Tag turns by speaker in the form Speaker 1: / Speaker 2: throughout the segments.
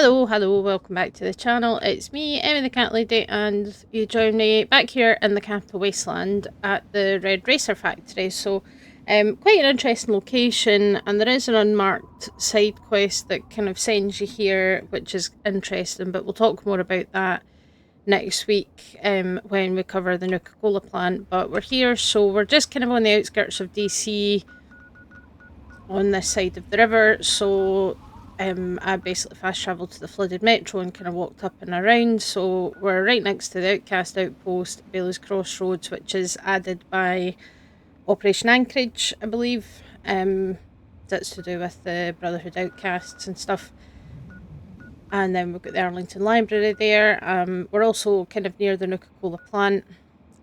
Speaker 1: Hello, welcome back to the channel. It's me, Emmy the Cat Lady, and you join me back here in the Capital Wasteland at the Red Racer Factory. So, quite an interesting location, and there is an unmarked side quest that kind of sends you here, which is interesting, but we'll talk more about that next week when we cover the Nuka-Cola plant. But we're here, so we're just kind of on the outskirts of DC on this side of the river, so I basically fast travelled to the flooded metro and kind of walked up and around. So we're right next to the Outcast outpost, Bailey's Crossroads, which is added by Operation Anchorage, I believe. That's to do with the Brotherhood Outcasts and stuff. And then we've got the Arlington Library there. We're also kind of near the Nuka-Cola plant,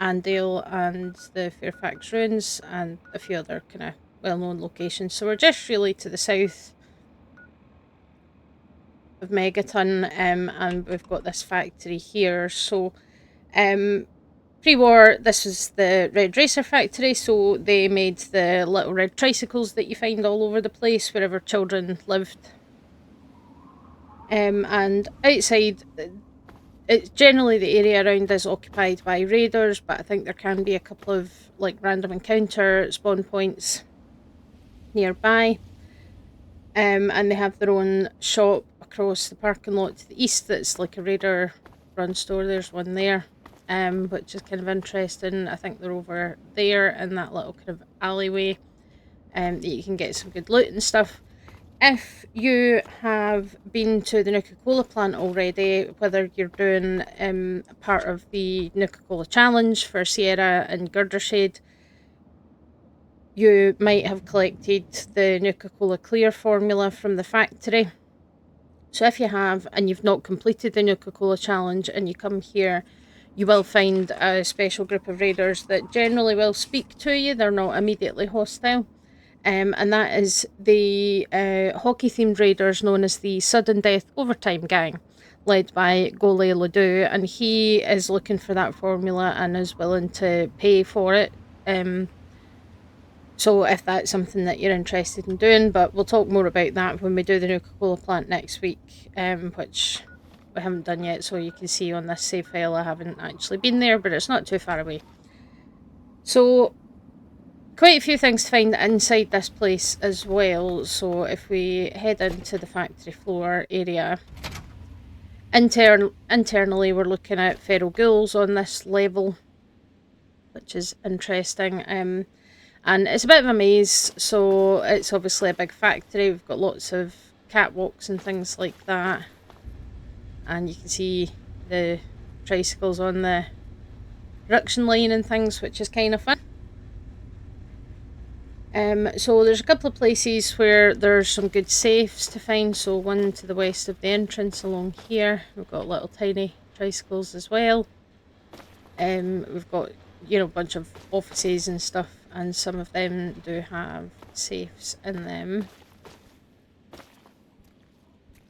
Speaker 1: Andale and the Fairfax Ruins, and a few other kind of well-known locations. So we're just really to the south of Megaton, and we've got this factory here. So pre-war, this was the Red Racer Factory, so they made the little red tricycles that you find all over the place wherever children lived. And outside, it's generally the area around is occupied by raiders, but I think there can be a couple of like random encounter spawn points nearby. And they have their own shop across the parking lot to the east that's like a raider run store. There's one there, which is kind of interesting. I think they're over there in that little kind of alleyway, that you can get some good loot and stuff. If you have been to the Nuka-Cola plant already, whether you're doing part of the Nuka-Cola challenge for Sierra and Girdershade, you might have collected the Nuka-Cola Clear formula from the factory. So if you have, and you've not completed the Nuka-Cola challenge, and you come here, you will find a special group of raiders that generally will speak to you. They're not immediately hostile. And that is the hockey-themed raiders known as the Sudden Death Overtime Gang, led by ghoul Ledoux, and he is looking for that formula and is willing to pay for it. So if that's something that you're interested in doing, but we'll talk more about that when we do the Nuka-Cola plant next week, which we haven't done yet, so you can see on this save file I haven't actually been there, but it's not too far away. So quite a few things to find inside this place as well. So if we head into the factory floor area, internally we're looking at feral ghouls on this level, which is interesting. And it's a bit of a maze, so it's obviously a big factory. We've got lots of catwalks and things like that. And you can see the tricycles on the production line and things, which is kind of fun. So there's a couple of places where there's some good safes to find. So one to the west of the entrance along here. We've got little tiny tricycles as well. We've got, a bunch of offices and stuff, and some of them do have safes in them.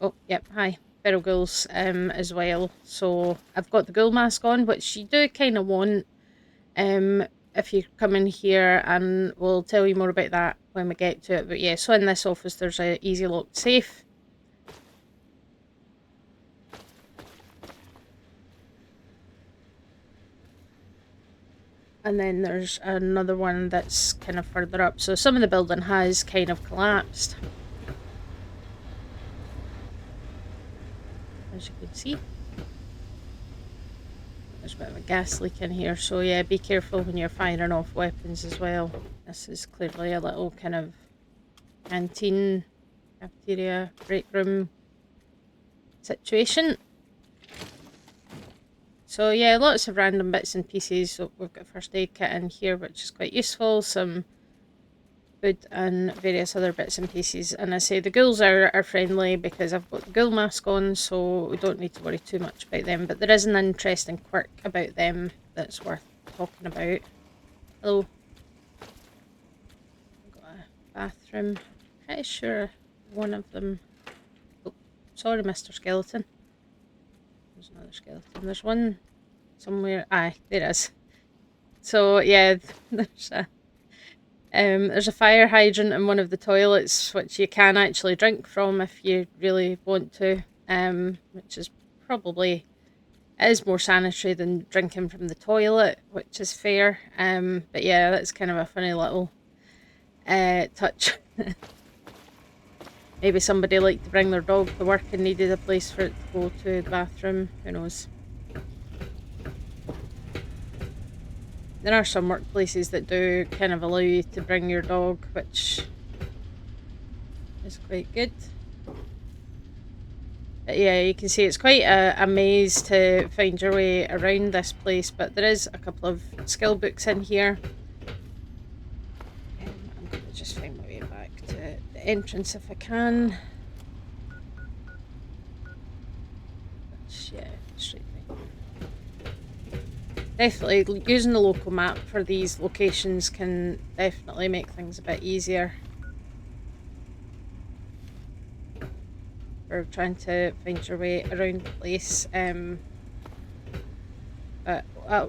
Speaker 1: Oh, yep, hi. Feral ghouls as well. So I've got the ghoul mask on, which you do kind of want if you come in here, and we'll tell you more about that when we get to it. But yeah, so in this office there's a easy locked safe. And then there's another one that's kind of further up. So some of the building has kind of collapsed, as you can see. There's a bit of a gas leak in here, so yeah, be careful when you're firing off weapons as well. This is clearly a little kind of canteen, cafeteria, break room situation. So yeah, lots of random bits and pieces. So we've got a first aid kit in here, which is quite useful. Some food and various other bits and pieces. And I say the ghouls are friendly because I've got the ghoul mask on, so we don't need to worry too much about them. But there is an interesting quirk about them that's worth talking about. Hello. I've got a bathroom. Pretty sure one of them... Oh, sorry, Mr. Skeleton. There's another skeleton. There's one somewhere. Aye, there is. So yeah, there's a fire hydrant in one of the toilets, which you can actually drink from if you really want to. which is probably, it is more sanitary than drinking from the toilet, which is fair. But yeah, that's kind of a funny little touch. Maybe somebody liked to bring their dog to work and needed a place for it to go to the bathroom. Who knows? There are some workplaces that do kind of allow you to bring your dog, which is quite good. But yeah, you can see it's quite a maze to find your way around this place, but there is a couple of skill books in here. I'm going to just find my way back to the entrance if I can. Which, yeah, straight right. Definitely, using the local map for these locations can definitely make things a bit easier. For trying to find your way around the place. But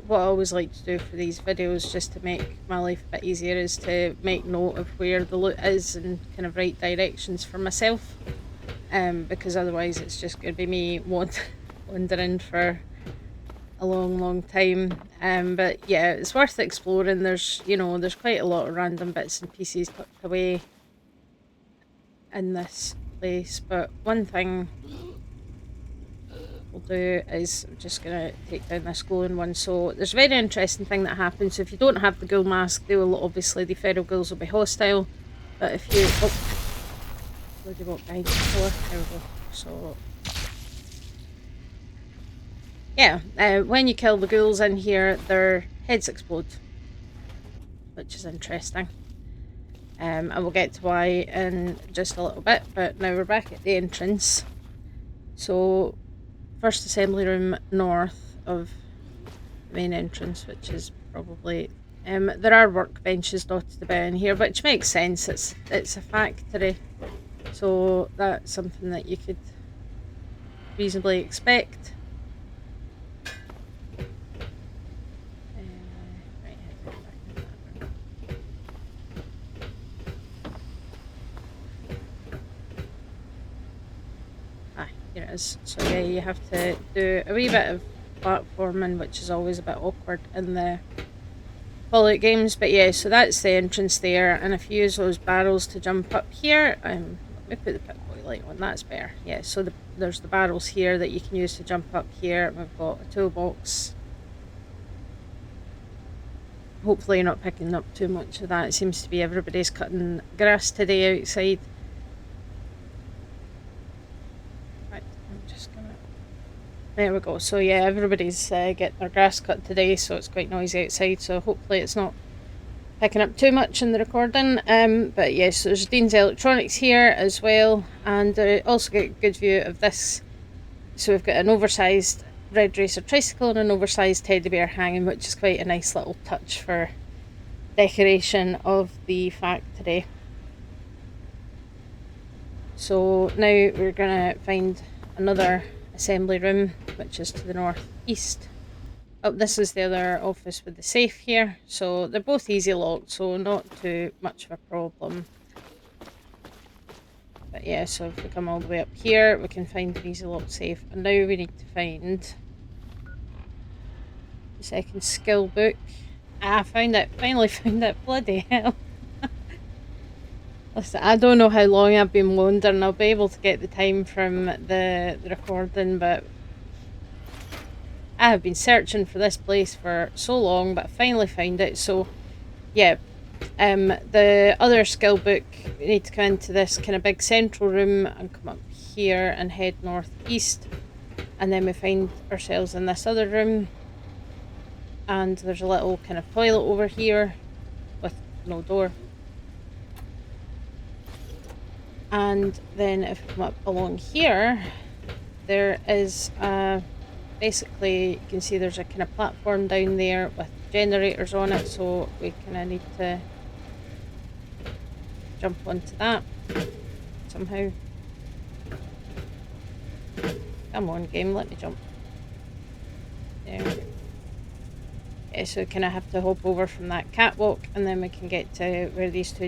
Speaker 1: what I always like to do for these videos, just to make my life a bit easier, is to make note of where the loot is and kind of write directions for myself. Because otherwise it's just going to be me wandering for a long time. But yeah, it's worth exploring. There's quite a lot of random bits and pieces tucked away in this place, but one thing we'll do is I'm just gonna take down this glowing one. So there's a very interesting thing that happens. So if you don't have the ghoul mask, the feral ghouls will be hostile, but if you bloody walk behind the door, there we go. So yeah, when you kill the ghouls in here, their heads explode, which is interesting. And we'll get to why in just a little bit, but now we're back at the entrance. So, first assembly room north of the main entrance, which is probably... there are workbenches dotted about in here, which makes sense. It's a factory, so that's something that you could reasonably expect. Here it is. So yeah, you have to do a wee bit of platforming, which is always a bit awkward in the Fallout games. But yeah, so that's the entrance there, and if you use those barrels to jump up here, let me put the Pip-Boy light on, that's better. Yeah, so there's the barrels here that you can use to jump up here. We've got a toolbox. Hopefully you're not picking up too much of that. It seems to be everybody's cutting grass today outside. There we go. So yeah, everybody's getting their grass cut today, so it's quite noisy outside, so hopefully it's not picking up too much in the recording. But yes, so there's Dean's Electronics here as well, and also get a good view of this. So we've got an oversized Red Racer tricycle and an oversized teddy bear hanging, which is quite a nice little touch for decoration of the factory. So now we're gonna find another assembly room, which is to the northeast. Oh, this is the other office with the safe here. So they're both easy locked, so not too much of a problem. But yeah, so if we come all the way up here, we can find an easy locked safe. And now we need to find the second skill book. I found it, finally found it, bloody hell. Listen, I don't know how long I've been wandering. I'll be able to get the time from the recording, but I have been searching for this place for so long, but I finally found it. So yeah, the other skill book, we need to come into this kind of big central room and come up here and head northeast, and then we find ourselves in this other room, and there's a little kind of toilet over here with no door. And then if we come up along here, there is basically, you can see there's a kind of platform down there with generators on it, so we kind of need to jump onto that somehow. Come on, game, let me jump. There. Yeah, so we kind of have to hop over from that catwalk, and then we can get to where these two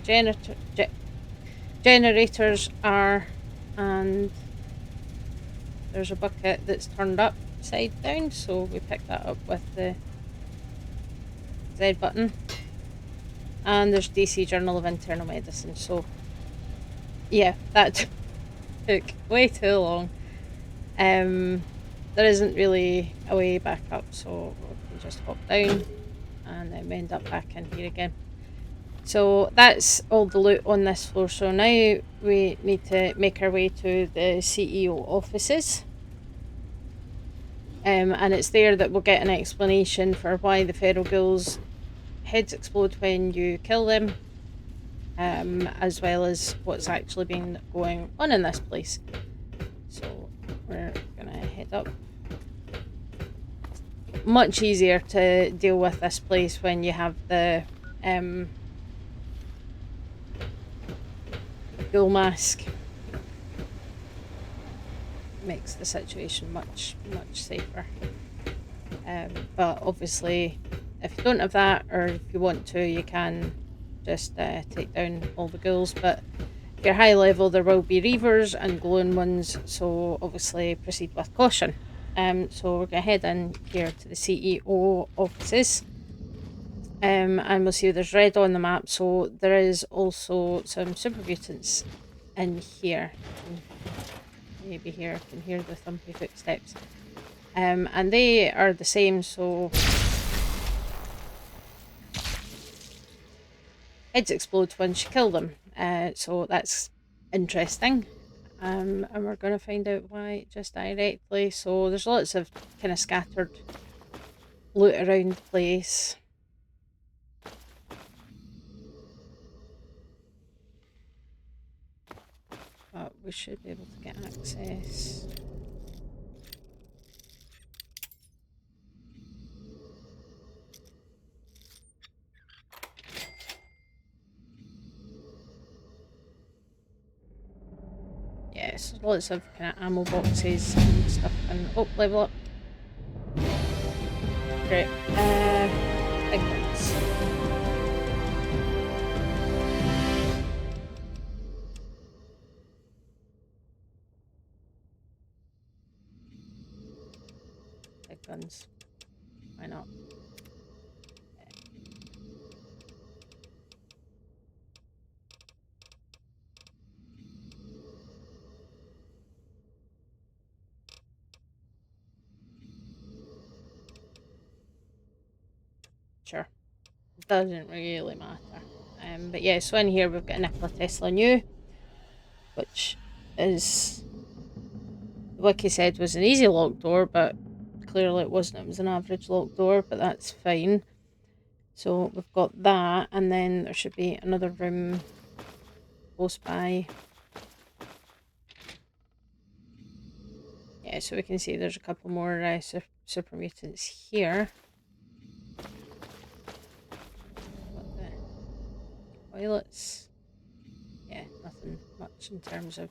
Speaker 1: generators are, and there's a bucket that's turned upside down, so we pick that up with the Z button. And there's DC Journal of Internal Medicine, so yeah, that took way too long. There isn't really a way back up, so we can just hop down and then we end up back in here again. So that's all the loot on this floor. So now we need to make our way to the CEO offices. And it's there that we'll get an explanation for why the feral ghouls' heads explode when you kill them, as well as what's actually been going on in this place. So we're gonna head up. Much easier to deal with this place when you have the ghoul mask. Makes the situation much safer. But obviously, if you don't have that, or if you want to, you can just take down all the ghouls. But if you're high level, there will be reavers and glowing ones, so obviously proceed with caution. So we're going to head in here to the CEO offices. And we'll see there's red on the map, so there is also some super mutants in here. Maybe here I can hear the thumpy footsteps. And they are the same, so heads explode once you kill them. So that's interesting. And we're going to find out why just directly. So there's lots of kind of scattered loot around the place. But we should be able to get access. Yes, lots of kind of ammo boxes and stuff. And oh, level up. Great. Big ones. Big guns. Why not? Sure. Doesn't really matter. But yeah, so in here we've got a Nikola Tesla new, which is, the wiki said was an easy lock door, but clearly it wasn't. It was an average lock door, but that's fine. So we've got that, and then there should be another room close by. Yeah, so we can see there's a couple more super mutants here. Got the toilets. Yeah, nothing much in terms of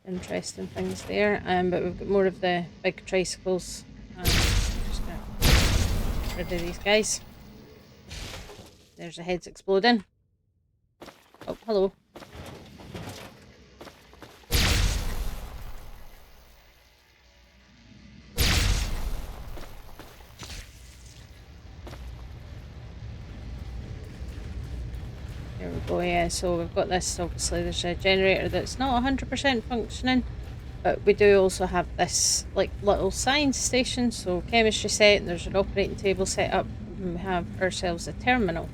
Speaker 1: interesting things there. But we've got more of the big tricycles. Just gonna get rid of these guys. There's the heads exploding. Oh, hello. There we go, yeah, so we've got this, obviously there's a generator that's not 100% functioning, but we do also have this like little science station, so chemistry set, and there's an operating table set up, and we have ourselves a terminal.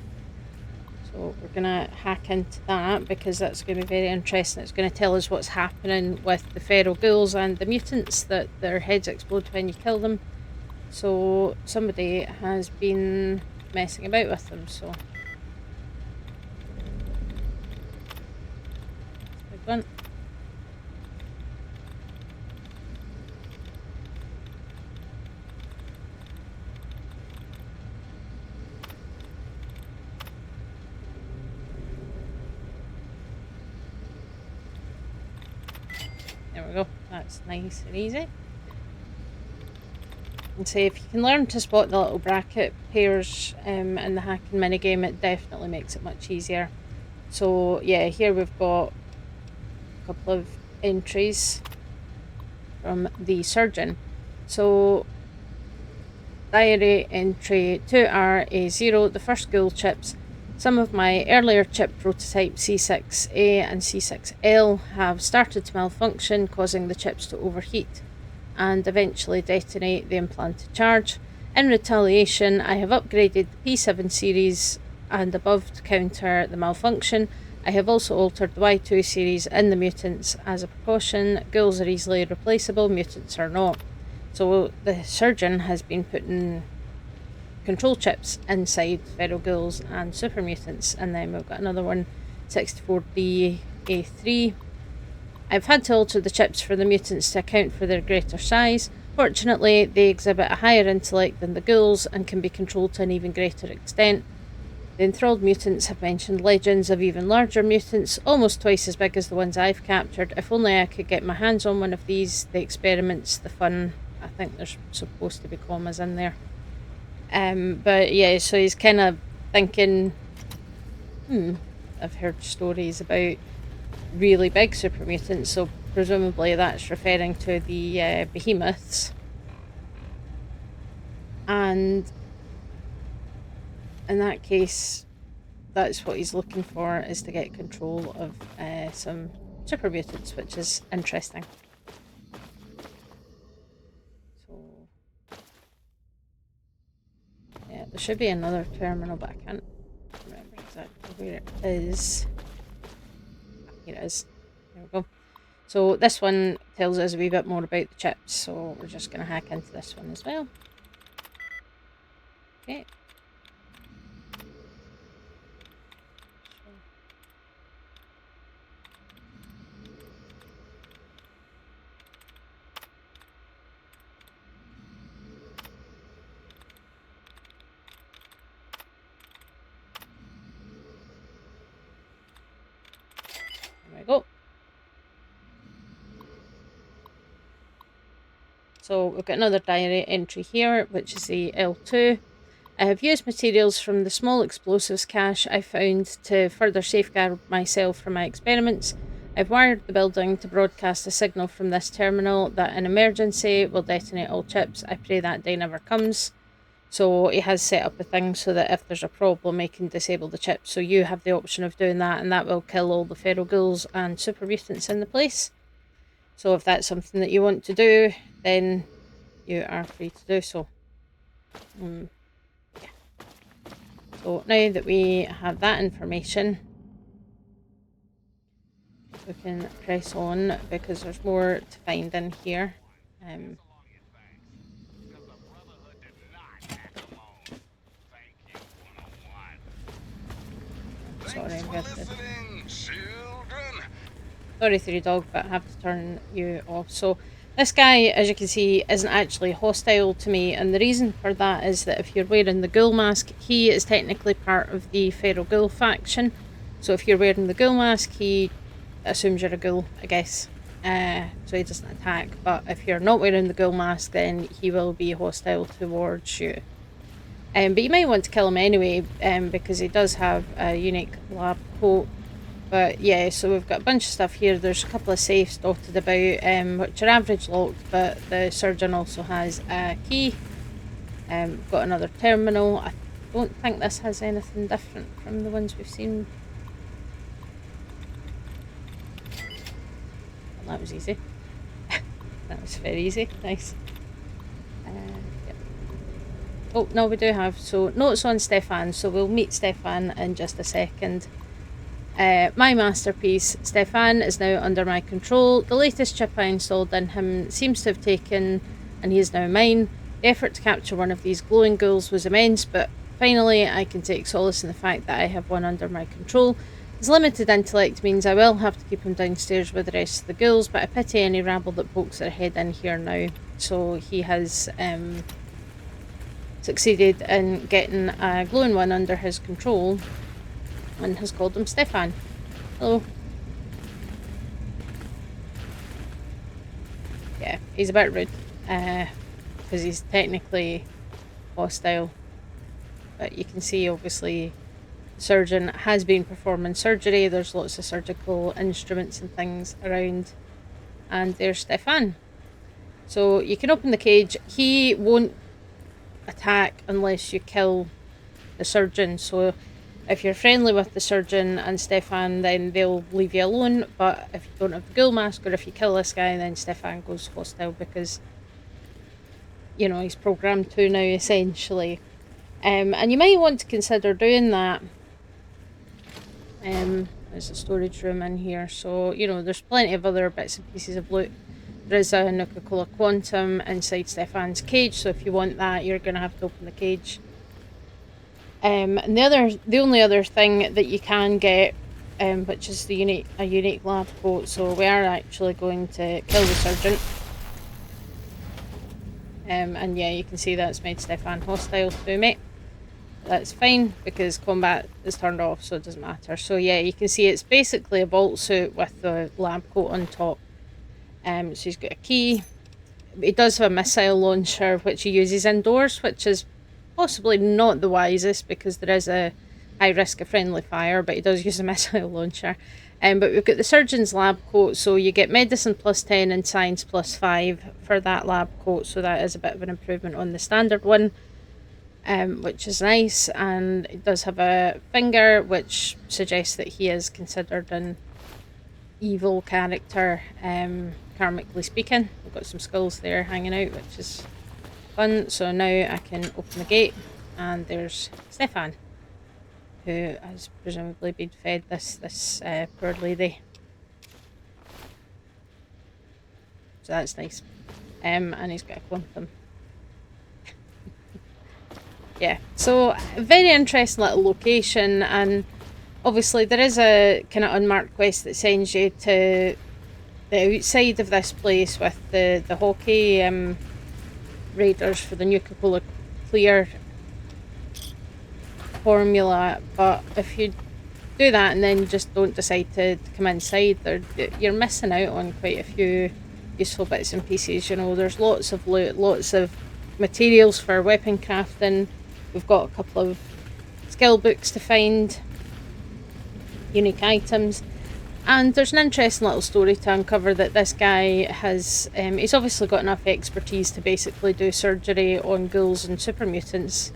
Speaker 1: So we're going to hack into that because that's going to be very interesting. It's going to tell us what's happening with the feral ghouls and the mutants, that their heads explode when you kill them. So somebody has been messing about with them, so big one. There we go, that's nice and easy. And say if you can learn to spot the little bracket pairs in the hacking minigame, it definitely makes it much easier. So yeah, here we've got a couple of entries. from the surgeon. So, diary entry 2RA0, the first ghoul chips. Some of my earlier chip prototype C6A and C6L have started to malfunction, causing the chips to overheat and eventually detonate the implanted charge. In retaliation, I have upgraded the P7 series and above to counter the malfunction. I have also altered the Y2 series in the mutants as a precaution. Ghouls are easily replaceable, mutants are not. So the surgeon has been putting control chips inside feral ghouls and super mutants, and then we've got another one, 64D-A3. I've had to alter the chips for the mutants to account for their greater size. Fortunately, they exhibit a higher intellect than the ghouls and can be controlled to an even greater extent. The enthralled mutants have mentioned legends of even larger mutants, almost twice as big as the ones I've captured. If only I could get my hands on one of these, the experiments, the fun. I think there's supposed to be commas in there. But yeah, so he's kind of thinking, I've heard stories about really big super mutants, so presumably that's referring to the behemoths. And in that case, that's what he's looking for, is to get control of some super mutants, which is interesting. So, yeah, there should be another terminal, but I can't remember exactly where it is. Here it is. There we go. So this one tells us a wee bit more about the chips, so we're just going to hack into this one as well. Okay. There we go. So we've got another diary entry here, which is the L2. I have used materials from the small explosives cache I found to further safeguard myself from my experiments. I've wired the building to broadcast a signal from this terminal that in emergency will detonate all chips. I pray that day never comes. So he has set up a thing so that if there's a problem, he can disable the chips. So you have the option of doing that, and that will kill all the feral ghouls and super mutants in the place. So if that's something that you want to do, then you are free to do so. Yeah. So now that we have that information, we can press on because there's more to find in here. Sorry, sorry, 3Dog, but I have to turn you off. So this guy, as you can see, isn't actually hostile to me, and the reason for that is that if you're wearing the ghoul mask, he is technically part of the feral ghoul faction. So if you're wearing the ghoul mask, he assumes you're a ghoul, I guess. So he doesn't attack. But if you're not wearing the ghoul mask, then he will be hostile towards you. But you might want to kill him anyway, because he does have a unique lab coat. But yeah, so we've got a bunch of stuff here. There's a couple of safes dotted about, which are average locked, but the surgeon also has a key. We've got another terminal. I don't think this has anything different from the ones we've seen. Well, that was easy. That was very easy. Nice. Yep. Oh, no, we do have. So, notes on Stefan. So, we'll meet Stefan in just a second. My masterpiece, Stefan, is now under my control. The latest chip I installed in him seems to have taken, and he is now mine. The effort to capture one of these glowing ghouls was immense, but finally I can take solace in the fact that I have one under my control. His limited intellect means I will have to keep him downstairs with the rest of the ghouls, but I pity any rabble that pokes their head in here now. So he has succeeded in getting a glowing one under his control, and has called him Stefan. Hello. Yeah, he's a bit rude, because he's technically hostile. But you can see, obviously, the surgeon has been performing surgery. There's lots of surgical instruments and things around. And there's Stefan. So you can open the cage. He won't attack unless you kill the surgeon. So if you're friendly with the surgeon and Stefan, then they'll leave you alone. But if you don't have the ghoul mask, or if you kill this guy, then Stefan goes hostile because, you know, he's programmed to now, essentially. And you might want to consider doing that. There's a storage room in here, so, you know, there's plenty of other bits and pieces of loot. There is a Nuka-Cola Quantum inside Stefan's cage, so if you want that, you're going to have to open the cage. And the only other thing that you can get, which is a unique lab coat, so we are actually going to kill the surgeon. And yeah, you can see that's made Stefan hostile to me. That's fine because combat is turned off, so it doesn't matter. So yeah, you can see it's basically a bolt suit with the lab coat on top. So he's got a key. He does have a missile launcher which he uses indoors, which is possibly not the wisest because there is a high risk of friendly fire, but he does use a missile launcher. But we've got the surgeon's lab coat, so you get medicine +10 and science +5 for that lab coat, so that is a bit of an improvement on the standard one. Which is nice, and it does have a finger, which suggests that he is considered an evil character, karmically speaking. We've got some skulls there hanging out, which is fun. So now I can open the gate, and there's Stefan, who has presumably been fed this poor lady. So that's nice. And he's got a quantum. Yeah, so very interesting little location, and obviously there is a kind of unmarked quest that sends you to the outside of this place with the hockey raiders for the Nuka-Cola Clear formula, but if you do that and then you just don't decide to come inside, you're missing out on quite a few useful bits and pieces. You know, there's lots of loot, lots of materials for weapon crafting. We've got a couple of skill books to find, unique items, and there's an interesting little story to uncover that this guy has. He's obviously got enough expertise to basically do surgery on ghouls and super mutants,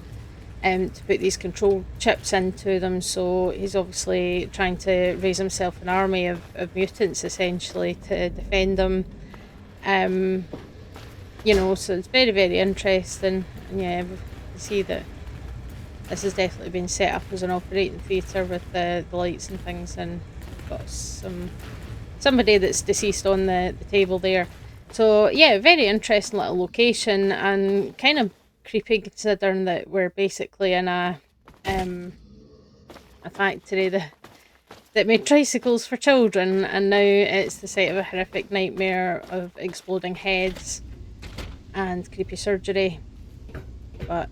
Speaker 1: to put these control chips into them. So he's obviously trying to raise himself an army of mutants, essentially, to defend them. You know, so it's very, very interesting. And yeah, we see that this has definitely been set up as an operating theatre with the lights and things, and we've got somebody that's deceased on the table there. So yeah, very interesting little location, and kind of creepy considering that we're basically in a factory that made tricycles for children, and now it's the site of a horrific nightmare of exploding heads and creepy surgery. But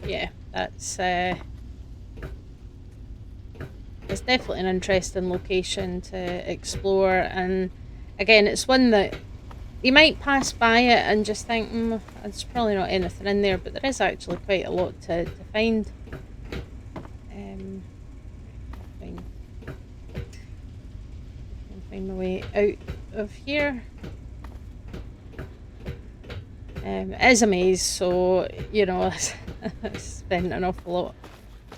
Speaker 1: yeah, that's it's definitely an interesting location to explore, and again, it's one that you might pass by it and just think, there's probably not anything in there, but there is actually quite a lot to find. Find my way out of here. It is a maze, so, you know, I spent an awful lot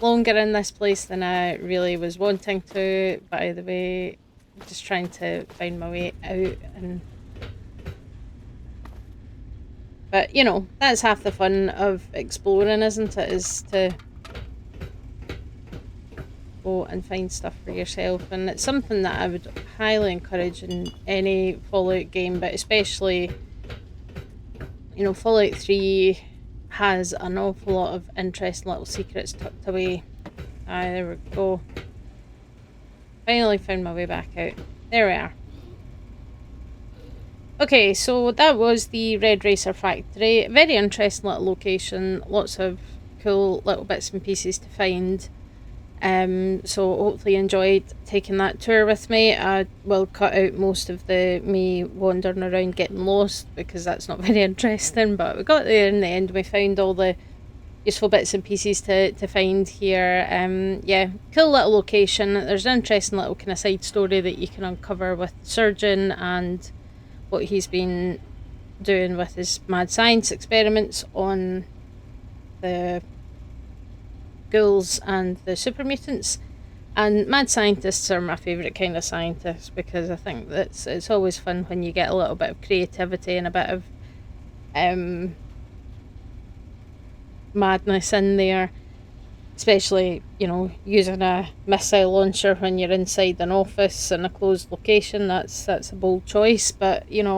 Speaker 1: longer in this place than I really was wanting to. By the way, just trying to find my way out, but you know, that's half the fun of exploring, isn't it? Is to go and find stuff for yourself, and it's something that I would highly encourage in any Fallout game, but especially, you know, Fallout 3 has an awful lot of interesting little secrets tucked away. There we go. Finally found my way back out. There we are. Okay, so that was the Red Racer Factory. Very interesting little location. Lots of cool little bits and pieces to find. So hopefully you enjoyed taking that tour with me. I will cut out most of the me wandering around getting lost, because that's not very interesting, but we got there in the end. We found all the useful bits and pieces to find here. Yeah, cool little location. There's an interesting little kind of side story that you can uncover with the surgeon and what he's been doing with his mad science experiments on the ghouls and the super mutants. And mad scientists are my favourite kind of scientists, because I think that it's always fun when you get a little bit of creativity and a bit of madness in there. Especially, using a missile launcher when you're inside an office in a closed location. That's a bold choice, but yeah,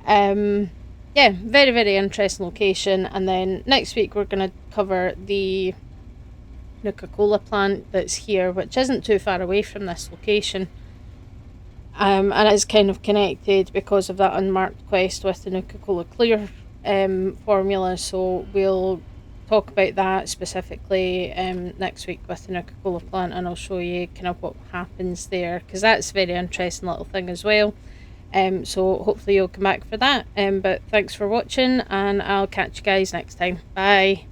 Speaker 1: very, very interesting location. And then next week we're going to cover the Nuka-Cola plant that's here, which isn't too far away from this location. And it's kind of connected because of that unmarked quest with the Nuka-Cola Clear formula. So we'll talk about that specifically next week with the Nuka-Cola plant, and I'll show you kind of what happens there, because that's a very interesting little thing as well. So hopefully you'll come back for that. But thanks for watching, and I'll catch you guys next time. Bye.